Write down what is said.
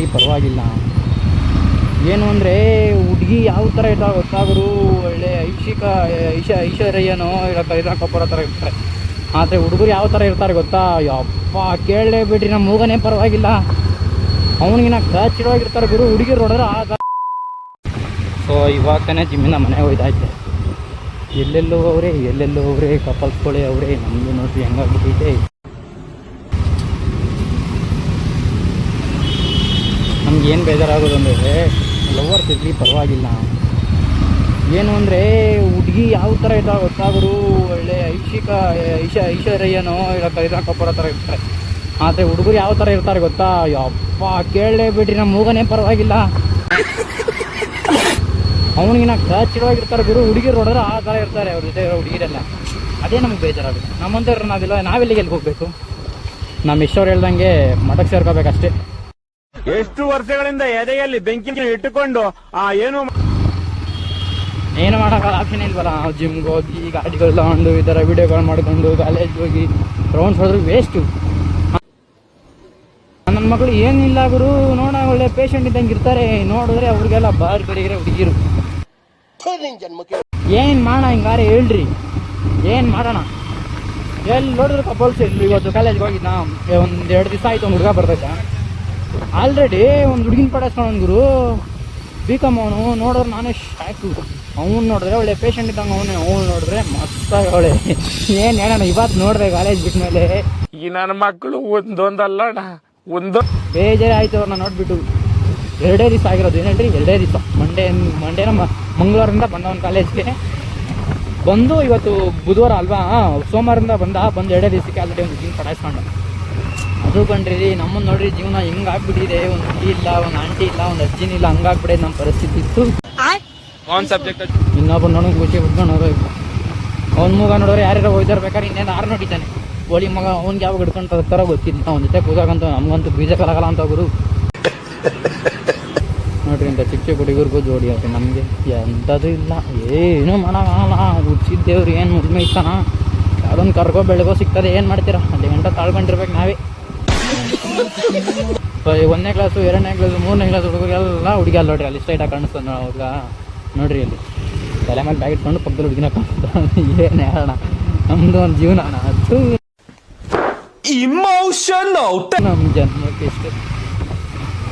ಸಿಗಲಿ ಪರವಾಗಿಲ್ಲ. ಏನು ಅಂದರೆ ಹುಡುಗಿ ಯಾವ ಥರ ಇರ್ತಾವೆ ಗೊತ್ತಾಗರು, ಒಳ್ಳೆ ಐಶ್ವರ್ಯನೋ ಇಲ್ಲ ಕರೀನಾ ಕಪೂರ್ ಥರ ಇರ್ತಾರೆ. ಆದರೆ ಹುಡುಗರು ಯಾವ ಥರ ಇರ್ತಾರೆ ಗೊತ್ತಾ, ಯಪ್ಪ ಕೇಳಲೇ ಬಿಡ್ರಿ, ನಮ್ಮ ಮೂಗನೇ ಪರವಾಗಿಲ್ಲ, ಅವನಿಗಿನ ಕಚ್ಚಿಡವಾಗಿರ್ತಾರೆ ಗುರು. ಹುಡುಗಿರು ನೋಡಿದ್ರೆ ಆಗ. ಸೊ ಇವಾಗ ತಾನೇ ಜಿಮ್ಮಿಂದ ಮನೆಗೆ ಹೋಯ್ತಾಯ್ತೆ. ಎಲ್ಲೆಲ್ಲೋ ಅವರೇ ಕಪಲ್ಸ್ಗಳೇ ಅವರೇ. ನಮ್ಮದು ನೋಡ್ರಿ ಹೆಂಗಾಗ್ಬಿಟ್ಟೈತೆ. ನಮ್ಗೇನು ಬೇಜಾರಾಗೋದು ಅಂದರೆ ಲವರ್ಸ್ ಇರಲಿ ಪರವಾಗಿಲ್ಲ. ಏನು ಅಂದರೆ ಹುಡುಗಿ ಯಾವ ಥರ ಇರ್ತಾವೆ ಗೊತ್ತಾಗರು, ಒಳ್ಳೆ ಐಶ್ವರ್ಯನೋ ಇಲ್ಲ ಕರೀನಾ ಕಪೂರ್ ಥರ ಇರ್ತಾರೆ. ಆದರೆ ಹುಡುಗರು ಯಾವ ಥರ ಇರ್ತಾರೆ ಗೊತ್ತಾ, ಯಪ್ಪ ಕೇಳಲೇ ಬಿಡ್ರಿ, ನಮ್ಮ ಮೂಗನೇ ಪರವಾಗಿಲ್ಲ, ಅವನಿಗಿನ ಕಚ್ಚಿಡವಾಗಿರ್ತಾರೆ ಗುರು. ಹುಡುಗಿರು ನೋಡಿದ್ರೆ ಆ ಥರ ಇರ್ತಾರೆ ಅವ್ರ ಜೊತೆ ಇರೋ ಹುಡುಗಿರೆಲ್ಲ. ಅದೇ ನಮ್ಗೆ ಬೇಜಾರಾಗುತ್ತೆ. ನಮ್ಮಂಥವ್ರು ನಾವೆಲ್ಲಿಗೆ ಹೋಗಬೇಕು? ನಮ್ಮ ಇಷ್ಟವ್ರು ಹೇಳ್ದಂಗೆ ಮಠಕ್ಕೆ ಸೇರ್ಕೋಬೇಕಷ್ಟೇ. ಎಷ್ಟು ವರ್ಷಗಳಿಂದ ಎದೆಯಲ್ಲಿ ಬೆಂಕಿ ಇಟ್ಟುಕೊಂಡು ಏನು ಮಾಡೋಕ್ಕಾಗಲ್ಲ, ಆಪ್ಷನ್ ಇಲ್ವಲ್ಲ. ನಾವು ಜಿಮ್ಗೆ ಹೋಗಿ ಗಾಡಿಗಳು ತಗೊಂಡು ಈ ಥರ ವೀಡಿಯೋಗಳು ಮಾಡ್ಕೊಂಡು ಕಾಲೇಜ್ಗೆ ಹೋಗಿ ರೌಂಡ್ಸ್ ಹೊಡೆದ್ರೆ ವೇಸ್ಟು. ನನ್ನ ಮಗಳು ಏನಿಲ್ಲ ಗುರು, ನೋಡ ಒಳ್ಳೆ ಪೇಷಂಟ್ ಇದ್ದಂಗೆ ಇರ್ತಾರೆ. ನೋಡಿದ್ರೆ ಅವ್ರಿಗೆಲ್ಲ ಬೇರೆ ಹುಡುಗಿರು. ಏನು ಮಾಡೋಣ ಹಿಂಗಾರೆ ಹೇಳ್ರಿ, ಏನು ಮಾಡೋಣ? ಎಲ್ಲಿ ನೋಡಿದ್ರು ಕಪಲ್ಸ್. ಇಲ್ಲಿ ಇವತ್ತು ಕಾಲೇಜ್ಗೆ ಹೋಗಿದ್ದ, ಒಂದು 2 ದಿವಸ ಆಯಿತು. ಒಂದು ಹುಡುಗ ಬರ್ತೈತೆ, ಆಲ್ರೆಡಿ ಒಂದು ಹುಡುಗಿನ ಪಡಿಸ್ಕೊಂಡು ಗುರು. ಬಿಕಾಮ್ ಅವನು ನೋಡಿದ್ರೆ ನಾನೇ ಶಾಕು. ಅವ್ನು ನೋಡಿದ್ರೆ ಒಳ್ಳೆ ಪೇಷಂಟ್ ಇದ್ದಂಗೆ ಅವನು ನೋಡಿದ್ರೆ ಮಸ್ತಾಗಿ ಅವಳೆ. ಏನು ಹೇಳೋಣ, ಇವತ್ತು ನೋಡಿದೆ ಕಾಲೇಜ್ ಬಿಟ್ಟ ಮೇಲೆ ಈ ನನ್ನ ಮಕ್ಕಳು ಒಂದೊಂದಲ್ಲ ಬೇಜಾರು ಆಯಿತು ಅವ್ರನ್ನ ನೋಡಿಬಿಟ್ಟು. 2 ದಿವಸ ಆಗಿರೋದು. ಏನು ಹೇಳ್ರಿ, 2 ದಿವಸ. ಮಂಡೇನ ಮಂಗಳವಾರದಿಂದ ಬಂದವನು ಕಾಲೇಜ್ಗೆ. ಬಂದು ಇವತ್ತು ಬುಧವಾರ ಅಲ್ವಾ, ಸೋಮವಾರದಿಂದ ಬಂದು 2 ದಿವಸಕ್ಕೆ ಆಲ್ರೆಡಿ ಒಂದು ಹುಡುಗಿನ ಪಟಾಯಿಸ್ಕೊಂಡು. ಅದು ಕಂಡ್ರಿ ನಮ್ಮನ್ನು ನೋಡ್ರಿ, ಜೀವನ ಹಿಂಗಾಗ್ಬಿಟ್ಟಿದೆ. ಒಂದು ಹುಡುಗಿ ಇಲ್ಲ, ಒಂದು ಆಂಟಿ ಇಲ್ಲ, ಒಂದು ಅಜ್ಜಿನ ಇಲ್ಲ, ಹಂಗಾಗ್ಬಿಟ್ಟಿದೆ ನಮ್ಮ ಪರಿಸ್ಥಿತಿ ಇತ್ತು. ಇನ್ನೊಬ್ಬ ನೋಡೋಕೆ ಖುಷಿ ಬಿಟ್ಕೊಂಡು ಹೋಗ್ಬೇಕು. ಅವ್ನ ಮೂಗ ನೋಡಿದ್ರೆ ಯಾರ್ಯಾರು ಹೋಯ್ತಿರ್ಬೇಕಾದ್ರೆ ಇನ್ನೇನು 6 ನೋಡಿದ್ದಾನೆ. ಹೋಳಿ ಮಗ ಅವ್ನಿಗೆ ಯಾವಾಗ ಹಿಡ್ಕೊಂಡು ಥರ ಗೊತ್ತಿಲ್ಲ. ಅವ್ನ ಜೊತೆ ಕೂದಾಗಂತ ನಮಗಂತೂ ಬೀಜಕ್ಕಾಗಲ್ಲ ಅಂತ ಗುರು. ನೋಡ್ರಿ ಇಂಥ ಚಿಕ್ಕ ಹುಡುಗರಿಗೂ ಜೋಡಿ ಆಗುತ್ತೆ. ನಮಗೆ ಎಂಥದ್ದು ಇಲ್ಲ, ಏನೂ ಮಾಡೋಕ್ಕಾಗಲ್ಲ. ಹುಚ್ಚಿದ್ದೇವ್ರು ಏನು ಮುದ್ಮೆ ಇತ್ತಾನ, ಯಾವುದೊಂದು ಕರ್ಗೋ ಬೆಳಗೋ ಸಿಗ್ತದೆ. ಏನು ಮಾಡ್ತೀರಾ, ಅಲ್ಲಿ ಗಂಟೆ ತಾಳ್ಕೊಂಡಿರ್ಬೇಕು ನಾವೇ. 1ನೇ ಕ್ಲಾಸು 2ನೇ ಕ್ಲಾಸು 3ನೇ ಕ್ಲಾಸ್ ಹುಡುಗರಿಗೆಲ್ಲ ಹುಡುಗಿ ಅಲ್ಲ ನೋಡ್ರಿ, ಅಲ್ಲಿ ಸ್ಟ್ರೈಟಾಗಿ ಕಾಣಿಸ್ತದೆ ಅವ್ರಿಗೆ. ನೋಡ್ರಿ ಅಲ್ಲಿ ತಲೆ ಮೇಲೆ ಬ್ಯಾಗ್ ಇಟ್ಕೊಂಡು ಪಕ್ಕದಲ್ಲಿ ಹುಡುಗಿನ ಕಾಣಿಸ್ತಾರೆ. ಏನು ಹೇಳೋಣ, ನಮ್ಮದು ಒಂದು ಜೀವನ ಅದು ಇಮೋಷನಲ್. ನಮ್ಮ ಜನ್ಮಕ್ಕೆ ಇಷ್ಟು